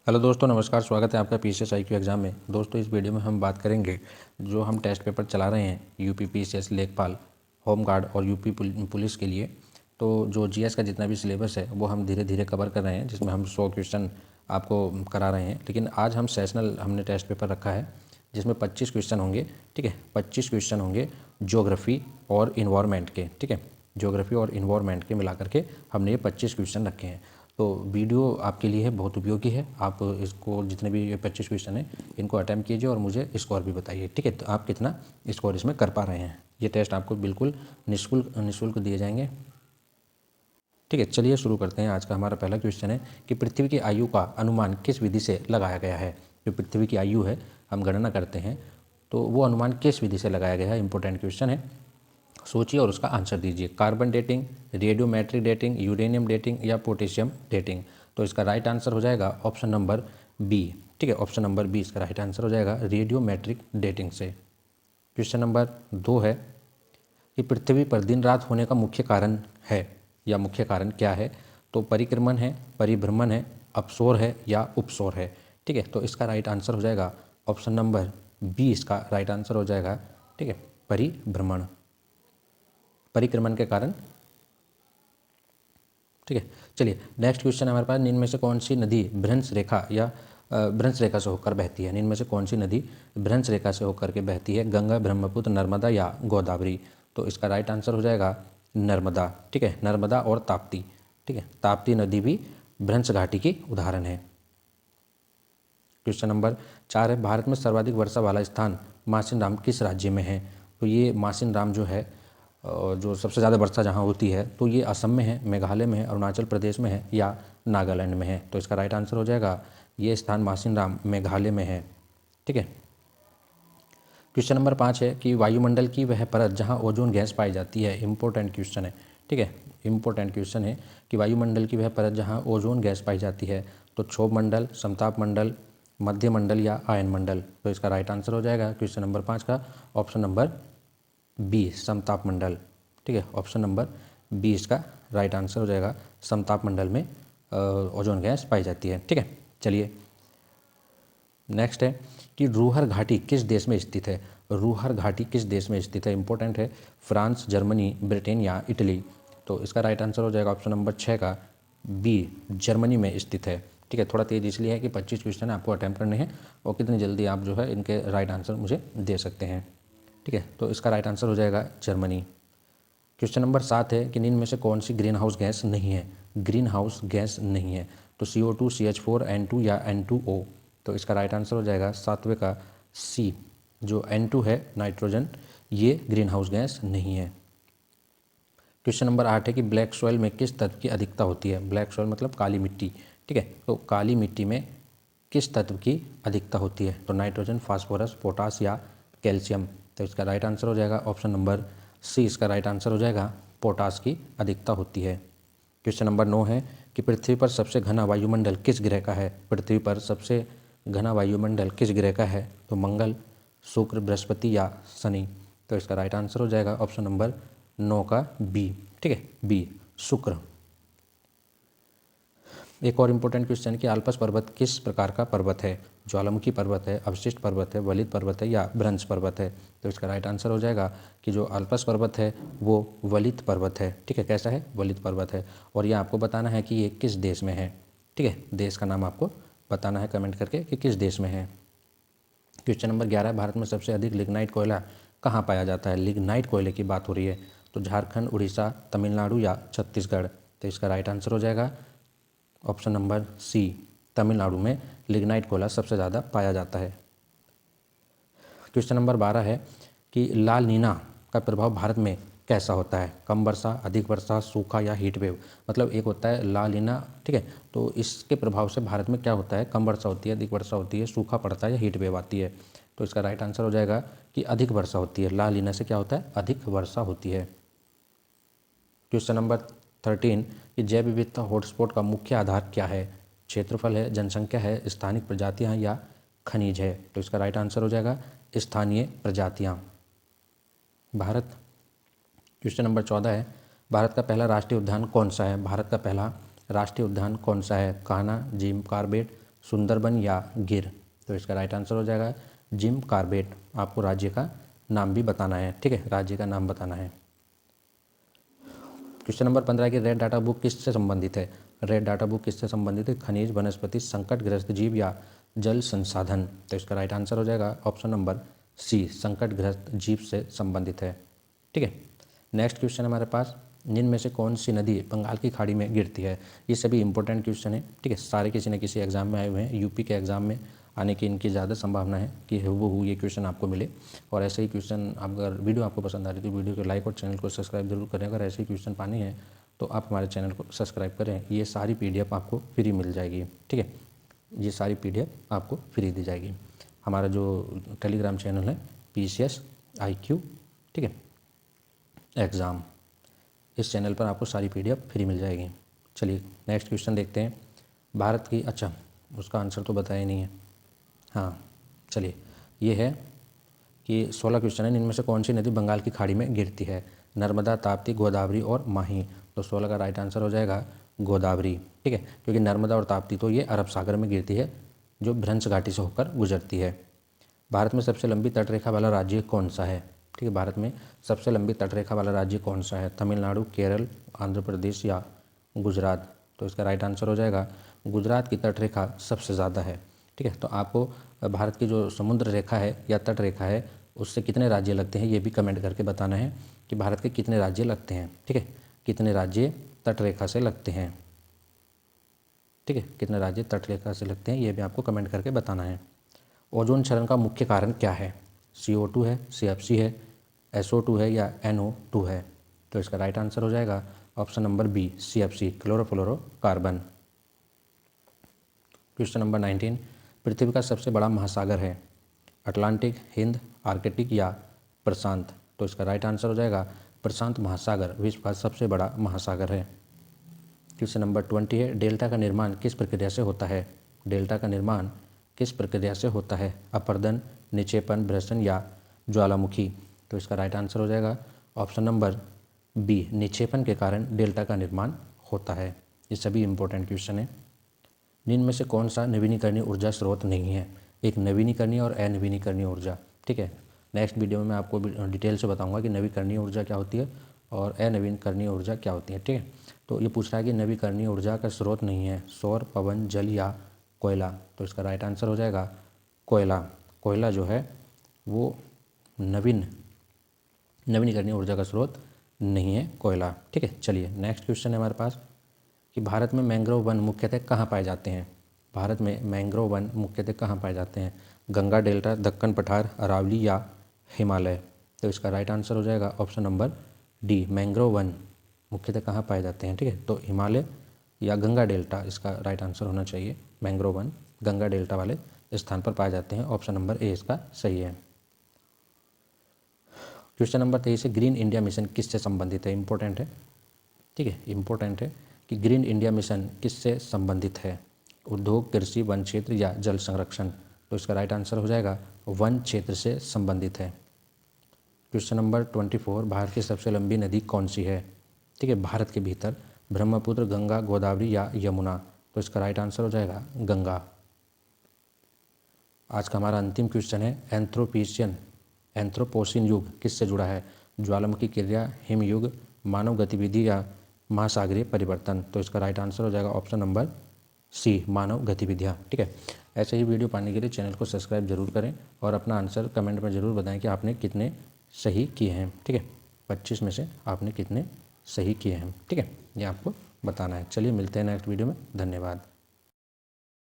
Hello दोस्तों, नमस्कार। स्वागत है आपका पीसीएस आईक्यू एग्ज़ाम में। दोस्तों, इस वीडियो में हम बात करेंगे जो हम टेस्ट पेपर चला रहे हैं यूपी पीसीएस, लेखपाल, होम गार्ड और यूपी पुलिस के लिए। तो जो जीएस का जितना भी सिलेबस है वो हम धीरे धीरे कवर कर रहे हैं, जिसमें हम 100 क्वेश्चन आपको करा रहे हैं। लेकिन आज हम सेशनल हमने टेस्ट पेपर रखा है जिसमें 25 क्वेश्चन होंगे। ठीक है, 25 क्वेश्चन होंगे ज्योग्राफी और इन्वायरमेंट के। ठीक है, ज्योग्राफी और इन्वायरमेंट के मिला करके हमने ये 25 क्वेश्चन रखे हैं। तो वीडियो आपके लिए बहुत उपयोगी है। आप इसको जितने भी ये 25 क्वेश्चन हैं इनको अटैम्प्ट कीजिए और मुझे स्कोर भी बताइए। ठीक है, तो आप कितना स्कोर इसमें कर पा रहे हैं। ये टेस्ट आपको बिल्कुल निःशुल्क दिए जाएंगे। ठीक है, चलिए शुरू करते हैं। आज का हमारा पहला क्वेश्चन है कि पृथ्वी की आयु का अनुमान किस विधि से लगाया गया है। जो पृथ्वी की आयु है हम गणना करते हैं, तो वो अनुमान किस विधि से लगाया गया है। इंपॉर्टेंट क्वेश्चन है, सोचिए और उसका आंसर दीजिए। Carbon dating, radiometric dating, uranium dating या पोटेशियम डेटिंग। तो इसका राइट आंसर हो जाएगा ऑप्शन नंबर बी। ठीक है, ऑप्शन नंबर बी इसका राइट आंसर हो जाएगा, रेडियोमेट्रिक डेटिंग से। क्वेश्चन नंबर 2 है कि पृथ्वी पर दिन रात होने का मुख्य कारण है या मुख्य कारण क्या है। तो परिक्रमण है, परिभ्रमण है, अपसौर है या उपसौर है। ठीक है, तो इसका राइट आंसर हो जाएगा ऑप्शन नंबर बी, इसका राइट आंसर हो जाएगा। ठीक है, परिभ्रमण, परिक्रमण के कारण। ठीक है, चलिए नेक्स्ट क्वेश्चन हमारे पास, निम्न में से कौन सी नदी भ्रंश रेखा या भ्रंश रेखा से होकर बहती है। निम्न में से कौन सी नदी भ्रंश रेखा से होकर के बहती है। गंगा, ब्रह्मपुत्र, नर्मदा या गोदावरी। तो इसका राइट आंसर हो जाएगा नर्मदा। ठीक है, नर्मदा और ताप्ती। ठीक है, ताप्ती नदी भी भ्रंश घाटी की उदाहरण है। क्वेश्चन नंबर 4 है, भारत में सर्वाधिक वर्षा वाला स्थान मासिन राम किस राज्य में है। तो ये मासिन राम जो है, जो सबसे ज़्यादा वर्षा जहाँ होती है, तो ये असम में है, मेघालय में है, अरुणाचल प्रदेश में है या नागालैंड में है। तो इसका राइट आंसर हो जाएगा ये स्थान मासिन राम मेघालय में है। ठीक है, क्वेश्चन नंबर 5 है कि वायुमंडल की वह परत जहाँ ओजोन गैस पाई जाती है। इंपॉर्टेंट क्वेश्चन है। ठीक है, इंपॉर्टेंट क्वेश्चन है कि वायुमंडल की वह परत जहाँ ओजोन गैस पाई जाती है। तो क्षोभ मंडल, समताप मंडल, मध्य मंडल या आयन मंडल। तो इसका राइट आंसर हो जाएगा क्वेश्चन नंबर 5 का ऑप्शन नंबर बी, समताप मंडल। ठीक है, ऑप्शन नंबर बी इसका राइट आंसर हो जाएगा। समताप मंडल में ओजोन गैस पाई जाती है। ठीक है, चलिए नेक्स्ट है कि रूहर घाटी किस देश में स्थित है। रूहर घाटी किस देश में स्थित है। इंपॉर्टेंट है, फ्रांस, जर्मनी, ब्रिटेन या इटली। तो इसका राइट आंसर हो जाएगा ऑप्शन नंबर 6 का बी, जर्मनी में स्थित है। ठीक है, थोड़ा तेज इसलिए है कि 25 क्वेश्चन आपको अटैम्प्ट करने हैं और कितनी जल्दी आप जो है इनके राइट आंसर मुझे दे सकते हैं। ठीक है, तो इसका राइट आंसर हो जाएगा जर्मनी। क्वेश्चन नंबर 7 है कि निम्न में से कौन सी ग्रीन हाउस गैस नहीं है। ग्रीन हाउस गैस नहीं है। तो CO2, CH4, N2 या N2O। तो इसका राइट आंसर हो जाएगा 7वें का सी, जो N2 है, नाइट्रोजन, ये ग्रीन हाउस गैस नहीं है। क्वेश्चन नंबर 8 है कि ब्लैक सॉइल में किस तत्व की अधिकता होती है। ब्लैक सॉइल मतलब काली मिट्टी। ठीक है, तो काली मिट्टी में किस तत्व की अधिकता होती है। तो नाइट्रोजन, फास्फोरस, पोटास या कैल्शियम। तो इसका राइट आंसर हो जाएगा ऑप्शन नंबर सी, इसका राइट आंसर हो जाएगा पोटास की अधिकता होती है। क्वेश्चन नंबर 9 है कि पृथ्वी पर सबसे घना वायुमंडल किस ग्रह का है। पृथ्वी पर सबसे घना वायुमंडल किस ग्रह का है। तो मंगल, शुक्र, बृहस्पति या शनि। तो इसका राइट आंसर हो जाएगा ऑप्शन नंबर 9 का बी। ठीक है, बी, शुक्र। एक और इम्पोर्टेंट क्वेश्चन कि आल्पस पर्वत किस प्रकार का पर्वत है। ज्वालामुखी पर्वत है, अवशिष्ट पर्वत है, वलित पर्वत है या भ्रंश पर्वत है। तो इसका राइट आंसर हो जाएगा कि जो आल्पस पर्वत है वो वलित पर्वत है। ठीक है, कैसा है, वलित पर्वत है। और ये आपको बताना है कि ये किस देश में है। ठीक है, देश का नाम आपको बताना है कमेंट करके कि किस देश में है। क्वेश्चन नंबर 11, भारत में सबसे अधिक लिग्नाइट कोयला कहाँ पाया जाता है। लिग्नाइट कोयले की बात हो रही है। तो झारखंड, उड़ीसा, तमिलनाडु या छत्तीसगढ़। तो इसका राइट आंसर हो जाएगा ऑप्शन नंबर सी, तमिलनाडु में लिग्नाइट कोयला सबसे ज़्यादा पाया जाता है। क्वेश्चन नंबर 12 है कि लाल नीना का प्रभाव भारत में कैसा होता है। कम वर्षा, अधिक वर्षा, सूखा या हीट वेव। मतलब एक होता है लाल नीना, ठीक है, तो इसके प्रभाव से भारत में क्या होता है, कम वर्षा होती है, अधिक वर्षा होती है, सूखा पड़ता है या हीट वेव आती है। तो इसका राइट आंसर हो जाएगा कि अधिक वर्षा होती है। लाल नीना से क्या होता है, अधिक वर्षा होती है। क्वेश्चन नंबर 13 कि जैव विविधता हॉटस्पॉट का मुख्य आधार क्या है। क्षेत्रफल है, जनसंख्या है, स्थानिक प्रजातियां या खनिज है। तो इसका राइट आंसर हो जाएगा स्थानीय प्रजातियां। भारत, क्वेश्चन नंबर 14 है, भारत का पहला राष्ट्रीय उद्यान कौन सा है। भारत का पहला राष्ट्रीय उद्यान कौन सा है। कान्हा, जिम कॉर्बेट, सुंदरबन या गिर। तो इसका राइट आंसर हो जाएगा जिम कॉर्बेट। आपको राज्य का नाम भी बताना है, ठीक है, राज्य का नाम बताना है। क्वेश्चन नंबर 15 की रेड डाटा बुक किससे संबंधित है? रेड डाटा बुक किससे संबंधित है? खनिज, वनस्पति, संकटग्रस्त जीव या जल संसाधन। तो इसका राइट आंसर हो जाएगा ऑप्शन नंबर सी, संकटग्रस्त जीव से संबंधित है, ठीक है। नेक्स्ट क्वेश्चन हमारे पास, निम्न में से कौन सी नदी बंगाल की खाड़ी में गिरती है? ये सभी इंपॉर्टेंट क्वेश्चन है, ठीक है, सारे किसी न किसी एग्जाम में आए हुए हैं। यूपी के एग्जाम में आने की इनकी ज़्यादा संभावना है कि वो ये क्वेश्चन आपको मिले। और ऐसे ही क्वेश्चन, अगर वीडियो आपको पसंद आ रही है तो वीडियो को लाइक और चैनल को सब्सक्राइब जरूर करें। अगर ऐसे ही क्वेश्चन पाने हैं तो आप हमारे चैनल को सब्सक्राइब करें। ये सारी PDF आपको फ्री मिल जाएगी, ठीक है, ये सारी PDF आपको फ्री दी जाएगी। हमारा जो टेलीग्राम चैनल है PCS IQ, ठीक है, एग्ज़ाम, इस चैनल पर आपको सारी PDF फ्री मिल जाएगी। चलिए नेक्स्ट क्वेश्चन देखते हैं। भारत की, अच्छा उसका आंसर तो बताया ही नहीं है। हाँ चलिए, ये है कि 16 क्वेश्चन है, इनमें से कौन सी नदी बंगाल की खाड़ी में गिरती है? नर्मदा, ताप्ती, गोदावरी और माही। तो 16 का राइट आंसर हो जाएगा गोदावरी, ठीक है, क्योंकि नर्मदा और ताप्ती तो ये अरब सागर में गिरती है, जो भ्रंश घाटी से होकर गुजरती है। भारत में सबसे लंबी तटरेखा वाला राज्य कौन सा है? ठीक है, भारत में सबसे लंबी तटरेखा वाला राज्य कौन सा है? तमिलनाडु, केरल, आंध्र प्रदेश या गुजरात। तो इसका राइट आंसर हो जाएगा गुजरात की तटरेखा सबसे ज़्यादा है, ठीक है। तो आपको भारत की जो समुद्र रेखा है या तट रेखा है उससे कितने राज्य लगते हैं ये भी कमेंट करके बताना है कि भारत के कितने राज्य लगते हैं, ठीक है, कितने राज्य तट रेखा से लगते हैं, ठीक है, कितने राज्य तट रेखा से लगते हैं ये भी आपको कमेंट करके बताना है। ओजोन क्षरण का मुख्य कारण क्या है? CO2 है, CFC है, SO2 है या NO2 है। तो इसका राइट आंसर हो जाएगा option number B, CFC, chlorofluorocarbon. Question number 19, पृथ्वी का सबसे बड़ा महासागर है? अटलांटिक, हिंद, आर्कटिक या प्रशांत। तो इसका राइट आंसर हो जाएगा प्रशांत महासागर विश्व का सबसे बड़ा महासागर है। क्वेश्चन नंबर 20 है, डेल्टा का निर्माण किस प्रक्रिया से होता है? डेल्टा का निर्माण किस प्रक्रिया से होता है? अपरदन, निक्षेपण, भ्रसन या ज्वालामुखी। तो इसका राइट आंसर हो जाएगा ऑप्शन नंबर बी, निक्षेपण के कारण डेल्टा का निर्माण होता है। ये सभी इंपॉर्टेंट क्वेश्चन है। निम्न में से कौन सा नवीनीकरणीय ऊर्जा स्रोत नहीं है? एक नवीनीकरणीय और अनवीनीकरणीय ऊर्जा, ठीक है, नेक्स्ट वीडियो में मैं आपको डिटेल से बताऊंगा कि नवीकरणीय ऊर्जा क्या होती है और अनवीकरणीय ऊर्जा क्या होती है, ठीक है। तो ये पूछ रहा है कि नवीकरणीय ऊर्जा का स्रोत नहीं है, सौर, पवन, जल या कोयला। तो इसका राइट आंसर हो जाएगा कोयला। कोयला जो है वो नवीनीकरणीय ऊर्जा का स्रोत नहीं है कोयला, ठीक है। चलिए नेक्स्ट क्वेश्चन है हमारे पास कि भारत में मैंग्रोव वन मुख्यतः कहाँ पाए जाते हैं? भारत में मैंग्रोव वन मुख्यतः कहाँ पाए जाते हैं? गंगा डेल्टा, दक्कन पठार, अरावली या हिमालय। तो इसका राइट आंसर हो जाएगा option number D, mangrove one मुख्यतः कहाँ पाए जाते हैं, ठीक है। तो हिमालय या गंगा डेल्टा इसका राइट आंसर होना चाहिए। मैंग्रोव वन गंगा डेल्टा वाले स्थान पर पाए जाते हैं, ऑप्शन नंबर ए इसका सही है। क्वेश्चन नंबर 23 है, ग्रीन इंडिया मिशन किससे संबंधित है? इंपॉर्टेंट है, ठीक है, इंपॉर्टेंट है कि ग्रीन इंडिया मिशन किससे संबंधित है? उद्योग, कृषि, वन क्षेत्र या जल संरक्षण। तो इसका राइट आंसर हो जाएगा वन क्षेत्र से संबंधित है। क्वेश्चन नंबर 24, भारत की सबसे लंबी नदी कौन सी है? ठीक है, भारत के भीतर ब्रह्मपुत्र, गंगा, गोदावरी या यमुना। तो इसका राइट आंसर हो जाएगा गंगा। आज का हमारा अंतिम क्वेश्चन है, एंथ्रोपोसिन युग किससे जुड़ा है? ज्वालामुखी क्रिया, हिमयुग, मानव गतिविधि या महासागरीय परिवर्तन। तो इसका राइट आंसर हो जाएगा ऑप्शन नंबर सी, मानव गतिविधियाँ, ठीक है। ऐसे ही वीडियो पाने के लिए चैनल को सब्सक्राइब जरूर करें और अपना आंसर कमेंट में ज़रूर बताएं कि आपने कितने सही किए हैं, ठीक है, 25 में से आपने कितने सही किए हैं, ठीक है, ये आपको बताना है। चलिए मिलते हैं नेक्स्ट वीडियो में, धन्यवाद।